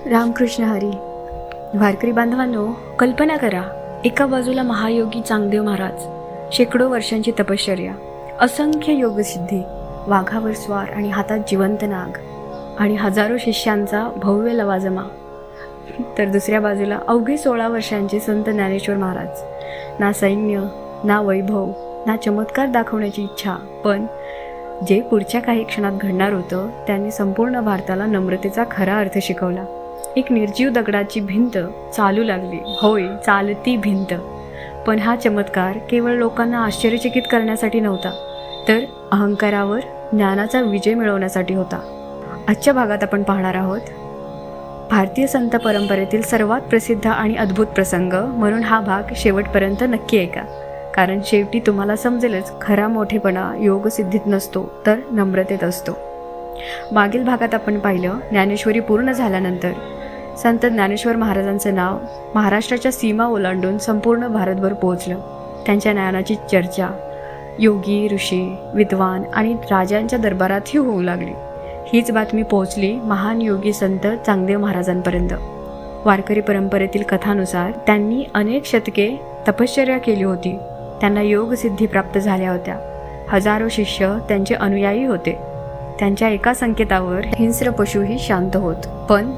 रामकृष्ण हरी. वारकरी बांधवांनो, कल्पना करा, एका बाजूला महायोगी चांगदेव महाराज, शेकडो वर्षांची तपश्चर्या, असंख्य योगसिद्धी, वाघावर स्वार आणि हातात जिवंत नाग आणि हजारो शिष्यांचा भव्य लवाजमा. तर दुसऱ्या बाजूला अवघे 16 वर्षांचे संत ज्ञानेश्वर महाराज. ना सैन्य, ना वैभव, ना चमत्कार दाखवण्याची इच्छा, पण जे पुढच्या काही क्षणात घडणार होतं त्यांनी संपूर्ण भारताला नम्रतेचा खरा अर्थ शिकवला. एक निर्जीव दगडाची भिंत चालू लागली, होय, चालती भिंत. पण हा चमत्कार केवळ लोकांना आश्चर्यचकित करण्यासाठी नव्हता, तर अहंकारावर ज्ञानाचा विजय मिळवण्यासाठी होता. आजच्या भागात आपण पाहणार आहोत भारतीय संत परंपरेतील सर्वात प्रसिद्ध आणि अद्भुत प्रसंग. म्हणून हा भाग शेवटपर्यंत नक्की ऐका, कारण शेवटी तुम्हाला समजेलच खरा मोठेपणा योगसिद्धीत नसतो, तर नम्रतेत असतो. मागील भागात आपण पाहिलं, ज्ञानेश्वरी पूर्ण झाल्यानंतर संत ज्ञानेश्वर महाराजांचं नाव महाराष्ट्राच्या सीमा ओलांडून संपूर्ण भारतभर पोहोचलं. त्यांच्या ज्ञानाची चर्चा योगी, ऋषी, विद्वान आणि राजांच्या दरबारातही होऊ लागली. हीच बातमी पोहोचली महान योगी संत चांगदेव महाराजांपर्यंत. वारकरी परंपरेतील कथानुसार त्यांनी अनेक शतके तपश्चर्या केली होती. त्यांना योगसिद्धी प्राप्त झाल्या होत्या. हजारो शिष्य त्यांचे अनुयायी होते. त्यांच्या एका संकेतावर हिंस्र पशुही शांत होत. पण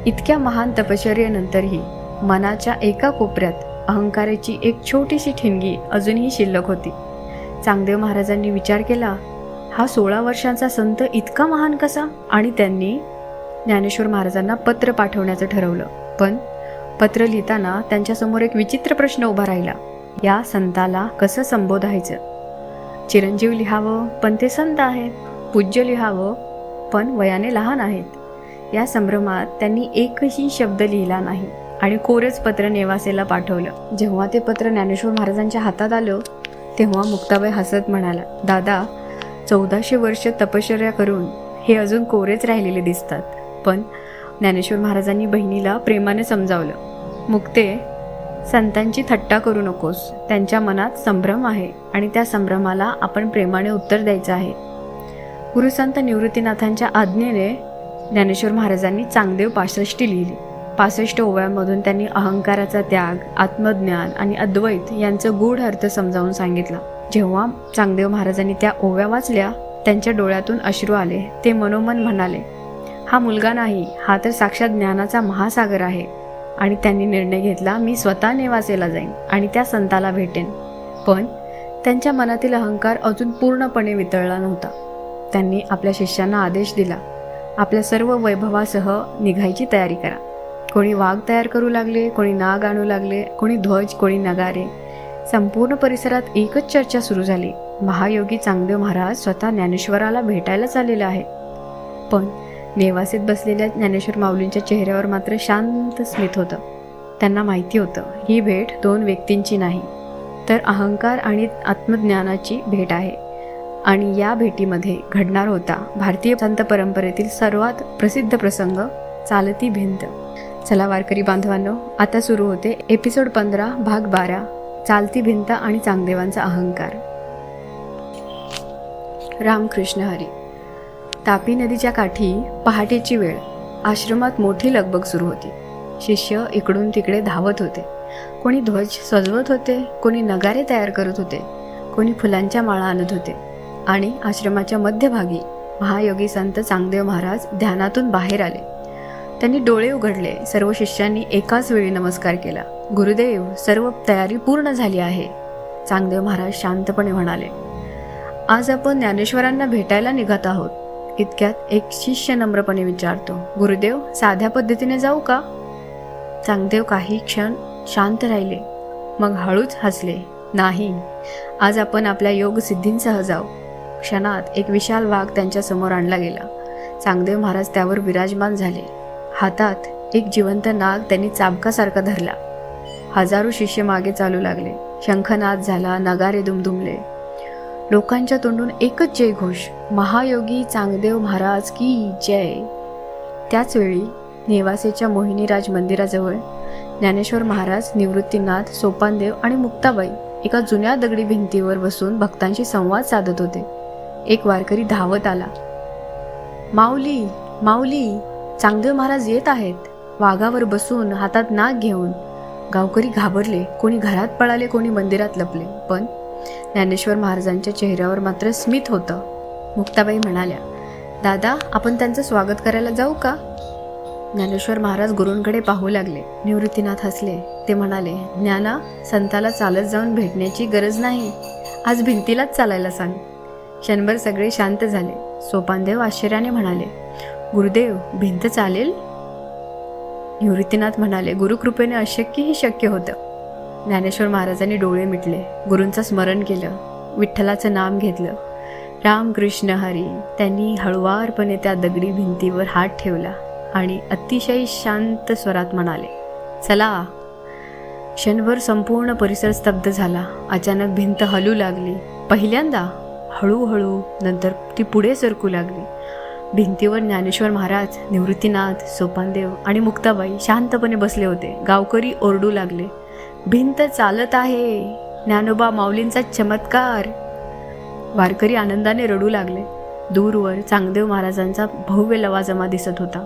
इतक्या महान तपश्चर्येनंतरही मनाच्या एका कोपऱ्यात अहंकाराची एक छोटीशी ठिणगी अजूनही शिल्लक होती. चांगदेव महाराजांनी विचार केला, हा 16 वर्षांचा संत इतका महान कसा? आणि त्यांनी ज्ञानेश्वर महाराजांना पत्र पाठवण्याचं ठरवलं. पण पत्र लिहिताना त्यांच्यासमोर एक विचित्र प्रश्न उभा राहिला. या संताला कसं संबोधायचं? चिरंजीव लिहावं, पण ते संत आहेत. पूज्य लिहावं, पण वयाने लहान आहेत. या संभ्रमात त्यांनी एकही शब्द लिहिला नाही आणि कोरेच पत्र नेवासेला पाठवलं. जेव्हा ते पत्र ज्ञानेश्वर महाराजांच्या हातात आलं, तेव्हा मुक्ताबाई हसत म्हणाला, दादा, 1400 वर्ष तपश्चर्या करून हे अजून कोरेच राहिलेले दिसतात. पण ज्ञानेश्वर महाराजांनी बहिणीला प्रेमाने समजावलं, मुक्ते, संतांची थट्टा करू नकोस. त्यांच्या मनात संभ्रम आहे आणि त्या संभ्रमाला आपण प्रेमाने उत्तर द्यायचं आहे. गुरुसंत निवृत्तीनाथांच्या आज्ञेने ज्ञानेश्वर महाराजांनी चांगदेव 65 लिहिली. 65 ओव्यांमधून त्यांनी अहंकाराचा त्याग, आत्मज्ञान आणि अद्वैत यांचं गूढ अर्थ समजावून सांगितला. जेव्हा चांगदेव महाराजांनी त्या ओव्या वाचल्या, त्यांच्या डोळ्यातून अश्रू आले. ते मनोमन म्हणाले, हा मुलगा नाही, हा तर साक्षात ज्ञानाचा महासागर आहे. आणि त्यांनी निर्णय घेतला, मी स्वतः नेवासेला जाईन आणि त्या संताला भेटेन. पण त्यांच्या मनातील अहंकार अजून पूर्णपणे वितळला नव्हता. त्यांनी आपल्या शिष्यांना आदेश दिला, आपल्या सर्व वैभवासह निघायची तयारी करा. कोणी वाघ तयार करू लागले, कोणी नाग आणू लागले, कोणी ध्वज, कोणी नगारे. संपूर्ण परिसरात एकच चर्चा सुरू झाली, महायोगी चांगदेव महाराज स्वतः ज्ञानेश्वराला भेटायला चाललेले आहेत. पण नेवासेत बसलेल्या ज्ञानेश्वर माऊलींच्या चेहऱ्यावर मात्र शांत स्मित होतं. त्यांना माहिती होतं, ही भेट 2 व्यक्तींची नाही, तर अहंकार आणि आत्मज्ञानाची भेट आहे. आणि या भेटीमध्ये घडणार होता भारतीय संत परंपरेतील सर्वात प्रसिद्ध प्रसंग, चालती भिंत. चला वारकरी बांधवांनो, आता सुरू होते एपिसोड 15 भाग 12, चालती भिंत आणि चांगदेवांचा अहंकार. रामकृष्ण हरी. तापी नदीच्या काठी पहाटेची वेळ. आश्रमात मोठी लगबग सुरू होती. शिष्य इकडून तिकडे धावत होते. कोणी ध्वज सजवत होते, कोणी नगारे तयार करत होते, कोणी फुलांच्या माळा आणत होते. आणि आश्रमाच्या मध्यभागी महायोगी संत चांगदेव महाराज ध्यानातून बाहेर आले. त्यांनी डोळे उघडले. सर्व शिष्यांनी एकाच वेळी नमस्कार केला. गुरुदेव, सर्व तयारी पूर्ण झाली आहे. चांगदेव महाराज शांतपणे म्हणाले, आज आपण ज्ञानेश्वरांना भेटायला निघत आहोत. इतक्यात एक शिष्य नम्रपणे विचारतो, गुरुदेव, साध्या पद्धतीने जाऊ का? चांगदेव काही क्षण शांत राहिले, मग हळूच हसले, नाही, आज आपण आपल्या योगसिद्धींसह जाऊ. क्षणात एक विशाल वाघ त्यांच्या समोर आणला गेला. चांगदेव महाराज त्यावर विराजमान झाले. हातात एक जिवंत नाग त्यांनी चाबकासारखा धरला. हजारो शिष्य मागे चालू लागले. शंखनाद झाला, नगारे दुमदुमले. लोकांच्या तोंडून एकच जयघोष, महायोगी चांगदेव महाराज की जय. त्याचवेळी नेवासेच्या मोहिनीराज मंदिराजवळ ज्ञानेश्वर महाराज, निवृत्तीनाथ, सोपानदेव आणि मुक्ताबाई एका जुन्या दगडी भिंतीवर बसून भक्तांशी संवाद साधत होते. एक वारकरी धावत आला, माऊली, माऊली, चांगदेव महाराज येत आहेत. वाघावर बसून हातात नाग घेऊन. गावकरी घाबरले, कोणी घरात पळाले, कोणी मंदिरात लपले. पण ज्ञानेश्वर महाराजांच्या चेहऱ्यावर मात्र स्मित होतं. मुक्ताबाई म्हणाल्या, दादा, आपण त्यांचं स्वागत करायला जाऊ का? ज्ञानेश्वर महाराज गुरूंकडे पाहू लागले. निवृत्तीनाथ हसले. ते म्हणाले, ज्ञाना, संताला चालत जाऊन भेटण्याची गरज नाही, आज भिंतीलाच चालायला सांग. क्षणभर सगळे शांत झाले. सोपानदेव आश्चर्याने म्हणाले, गुरुदेव, भिंत चालेल? निवृत्तीनाथ म्हणाले, गुरुकृपेने अशक्यही शक्य होतं. ज्ञानेश्वर महाराजांनी डोळे मिटले, गुरूंचं स्मरण केलं, विठ्ठलाचं नाम घेतलं. राम कृष्ण हरी. त्यांनी हळुवारपणे त्या दगडी भिंतीवर हात ठेवला आणि अतिशय शांत स्वरात म्हणाले, चला. क्षणभर संपूर्ण परिसर स्तब्ध झाला. अचानक भिंत हलू लागली. पहिल्यांदा हळूहळू, नंतर ती पुढे सरकू लागली. भिंतीवर ज्ञानेश्वर महाराज, निवृत्तीनाथ, सोपानदेव आणि मुक्ताबाई शांतपणे बसले होते. गावकरी ओरडू लागले, भिंत चालत आहे, ज्ञानोबा माऊलींचा चमत्कार. वारकरी आनंदाने रडू लागले. दूरवर चांगदेव महाराजांचा भव्य लवाजमा दिसत होता.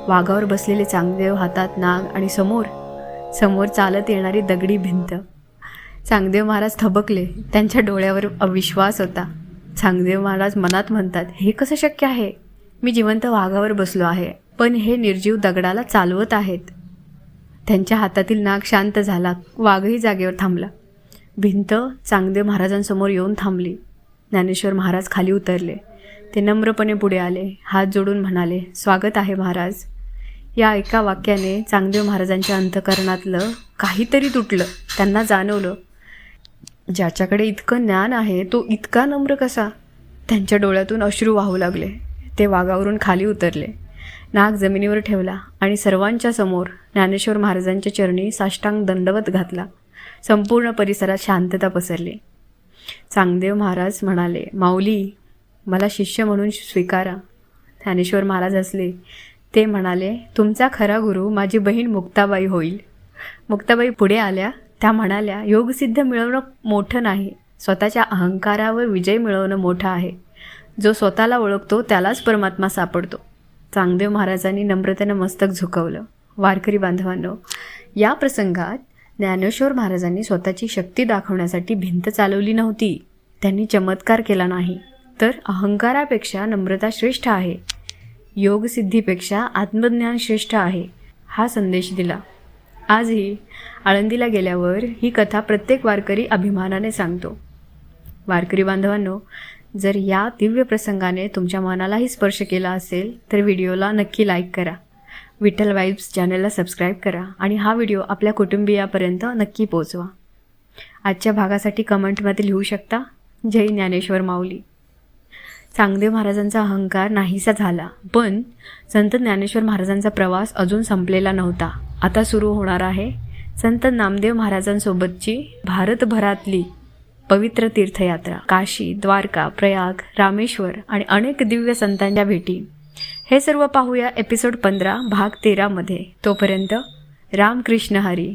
वाघावर बसलेले चांगदेव, हातात नाग आणि समोर चालत येणारी दगडी भिंत. चांगदेव महाराज थबकले. त्यांच्या डोळ्यावर अविश्वास होता. चांगदेव महाराज मनात म्हणतात, हे कसं शक्य आहे? मी जिवंत वाघावर बसलो आहे, पण हे निर्जीव दगडाला चालवत आहेत. त्यांच्या हातातील नाग शांत झाला. वाघही जागेवर थांबला. भिंत चांगदेव महाराजांसमोर येऊन थांबली. ज्ञानेश्वर महाराज खाली उतरले. ते नम्रपणे पुढे आले. हात जोडून म्हणाले, स्वागत आहे महाराज. या एका वाक्याने चांगदेव महाराजांच्या अंतःकरणातलं काहीतरी तुटलं. त्यांना जाणवलं, ज्याच्याकडे इतकं ज्ञान आहे तो इतका नम्र कसा? त्यांच्या डोळ्यातून अश्रू वाहू लागले. ते वाघावरून खाली उतरले. नाग जमिनीवर ठेवला आणि सर्वांच्या समोर ज्ञानेश्वर महाराजांच्या चरणी साष्टांग दंडवत घातला. संपूर्ण परिसरात शांतता पसरली. चांगदेव महाराज म्हणाले, माऊली, मला शिष्य म्हणून स्वीकारा. ज्ञानेश्वर महाराज हसले. ते म्हणाले, तुमचा खरा गुरु माझी बहीण मुक्ताबाई होईल. मुक्ताबाई पुढे आल्या. त्या म्हणाल्या, योगसिद्ध मिळवणं मोठं नाही, स्वतःच्या अहंकारावर विजय मिळवणं मोठं आहे. जो स्वतःला ओळखतो त्यालाच परमात्मा सापडतो. चांगदेव महाराजांनी नम्रतेनं मस्तक झुकवलं. वारकरी बांधवांनो, या प्रसंगात ज्ञानेश्वर महाराजांनी स्वतःची शक्ती दाखवण्यासाठी भिंत चालवली नव्हती. त्यांनी चमत्कार केला नाही, तर अहंकारापेक्षा नम्रता श्रेष्ठ आहे, योगसिद्धीपेक्षा आत्मज्ञान श्रेष्ठ आहे, हा संदेश दिला. आजही आळंदीला गेल्यावर ही कथा प्रत्येक वारकरी अभिमानाने सांगतो. वारकरी बांधवांनो, जर या दिव्य प्रसंगाने तुमच्या मनालाही स्पर्श केला असेल तर व्हिडिओला नक्की लाईक करा, विठ्ठल वाइब्स चॅनलला सबस्क्राईब करा आणि हा व्हिडिओ आपल्या कुटुंबियापर्यंत नक्की पोचवा. आजच्या भागासाठी कमेंटमध्ये लिहू शकता, जय ज्ञानेश्वर माऊली. चांगदेव महाराजांचा अहंकार नाहीसा झाला, पण संत ज्ञानेश्वर महाराजांचा प्रवास अजून संपलेला नव्हता. आता सुरू होणार आहे संत नामदेव महाराजांसोबतची भारतभरातली पवित्र तीर्थयात्रा. काशी, द्वारका, प्रयाग, रामेश्वर आणि अनेक दिव्य संतांच्या भेटी. हे सर्व पाहूया एपिसोड 15 भाग 13 मध्ये. तोपर्यंत रामकृष्ण हरी.